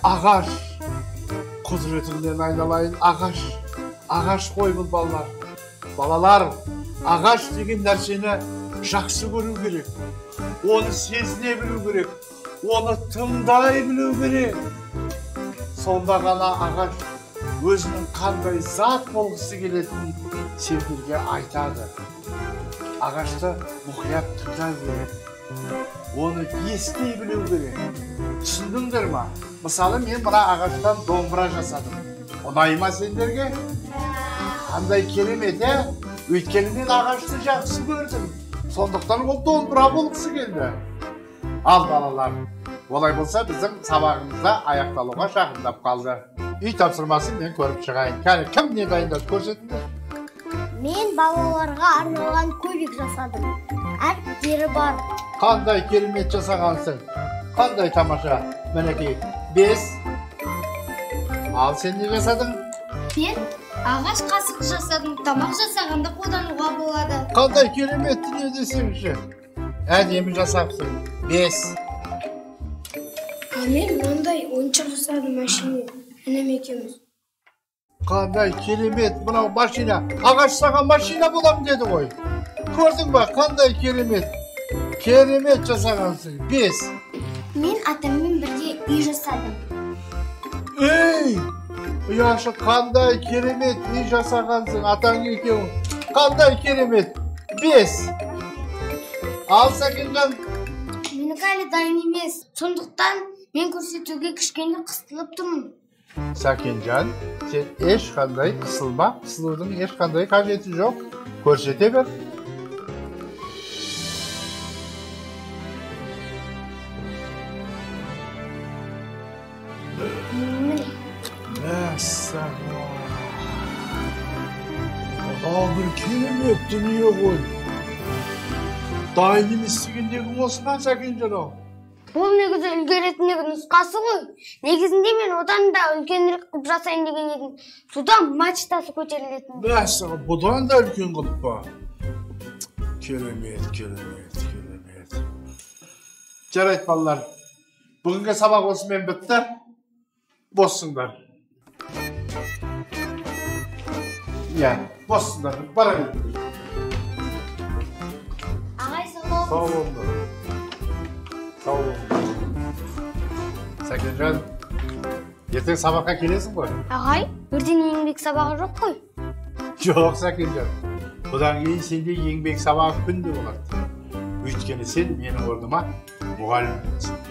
Ағаш. Құдіретіңнен айналайын, ағаш. Ағаш қой бұл балалар. Балалар, ағаш деген нәрсені жақсы көру керек. Оны сезіне білу керек. Оны тыңдай білу керек. Сонда ғана ағаш өзінің қандай зат болғысы келетінін сендерге айтады. Ағашты мұқият тыңдай керек. Оны ести білу керек. Түсіндіңдер ма? Мысалы, мен мына ағаштан домбыра жасадым. Ұнай ма сендерге? Қандай керемет, өйткені мен ағашты жақсы көрдім. Сондықтан ол домбыра болғысы келді. Ал балалар, олай болса біздің сабағымызда аяқталуға жақындап қалды. Үй тапсырмасын мен көріп шығайын. Кәне, кім не дайындап көрсетіңдер? Мен балаларға арналған көйлек жасадым. Әріптері бар. Қандай керемет жасағансың? Қандай тамаша? Мінекей, 5. Ал сен не жасадың? Мен ағаш қасық жасадым. Тамақ жасағанда қолдануға болады. Қандай керемет не десеңші? Әдемі жасапсың. 5. Мен мынандай ойыншық жасадым, машина. Інім екеуміз. Қандай керемет, мынау машина. Ағаш саған машина болам деді ғой. Көрдің ба, қандай керемет. Керемет жасағансың. 5. Мен атаммен бірге үй жасадым. Ей! Ұяшы, қандай керемет үй жасағансың, атаң екеуің. Қандай керемет. 5. Ал Сәкенжан. Менікі әлі дайын емес. Сондықтан мен көрсетуге кішкене қысылып тұрмын. Сәкенжан, сен ешқандай қысылма, қысылудың ешқандай қажеті жоқ. Көрсете бер. Мәссаған. Aa, bir keremет дүние ғой. Дайын емес дегендегі осыған Сәкенжан ау. Бұл негізі үлгеретіндегі нұсқасы ғой. Негізінде мен одан да үлкенірек қып жасайын деген едім. Судан мачтасы көтерілетін. Мәссаған, бұдан да үлкен қылып па? Керемет. Жарайды балалар. Бүгінгі сабақ осымен бітті. Боссыңдар. Боссыңдар. Бара беріңдер. Ағай, сау болыңдар. Сау болыңдар. Сәкенжан, ертең сабаққа келесің ғой? Ағай, ертең еңбек сабағы жоқ қой? Жоқ, Сәкенжан. Бұдан кейін сенде еңбек сабағы күнде болады. Өйткені сен менің орныма мұғалім боласың.